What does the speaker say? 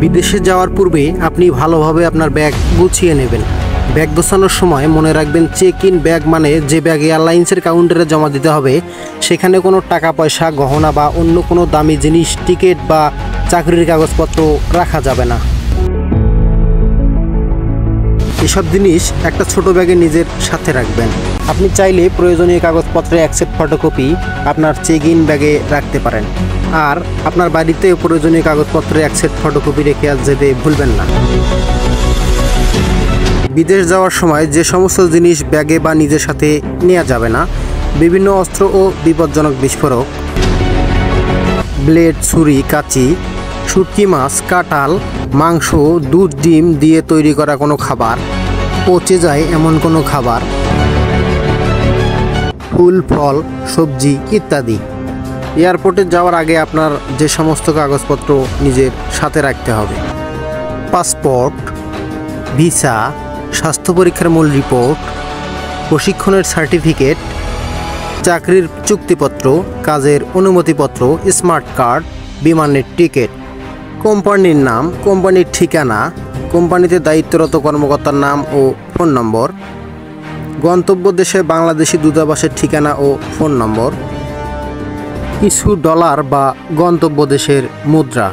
বিদেশে যাওয়ার পূর্বে আপনি ভালোভাবে আপনার ব্যাগ গুছিয়ে নেবেন। ব্যাগ গোছানোর সময় মনে রাখবেন, চেক ইন ব্যাগ মানে যে ব্যাগ এয়ারলাইন্সের কাউন্টারে জমা দিতে হবে, সেখানে কোনো টাকা পয়সা, গহনা বা অন্য কোনো দামি জিনিস, টিকিট বা চাকরির কাগজপত্র রাখা যাবে না। এসব জিনিস একটা ছোট ব্যাগে নিজের সাথে রাখবেন। আপনি চাইলে প্রয়োজনীয় কাগজপত্রের এক সেট ফটোকপি আপনার চেক ইন ব্যাগে রাখতে পারেন। আর আপনার বাড়িতে প্রয়োজনীয় কাগজপত্রের এক সেট ফটোকপি রেখে যেতে ভুলবেন না। বিদেশ যাওয়ার সময় যে সমস্ত জিনিস ব্যাগে বা নিজের সাথে নেওয়া যাবে না: বিভিন্ন অস্ত্র ও বিপজ্জনক বিস্ফোরক, ব্লেড, ছুরি, কাঁচি, শুটকি মাছ, কাঁঠাল, মাংস, দুধ, ডিম দিয়ে তৈরি করা কোনো খাবার, পচে যায় এমন কোনো খাবার, ফুল, ফল, সবজি ইত্যাদি। এয়ারপোর্টে যাওয়ার আগে আপনার যে সমস্ত কাগজপত্র নিজের সাথে রাখতে হবে: পাসপোর্ট, ভিসা, স্বাস্থ্য পরীক্ষার মূল রিপোর্ট, প্রশিক্ষণের সার্টিফিকেট, চাকরির চুক্তিপত্র, কাজের অনুমতিপত্র, স্মার্ট কার্ড, বিমানের টিকিট, কোম্পানির নাম, কোম্পানির ঠিকানা, কোম্পানিতে দায়িত্বরত কর্মকর্তার নাম ও ফোন নম্বর, গন্তব্য দেশে বাংলাদেশি দূতাবাসের ঠিকানা ও ফোন নম্বর, কিছু ডলার বা গন্তব্য দেশের মুদ্রা।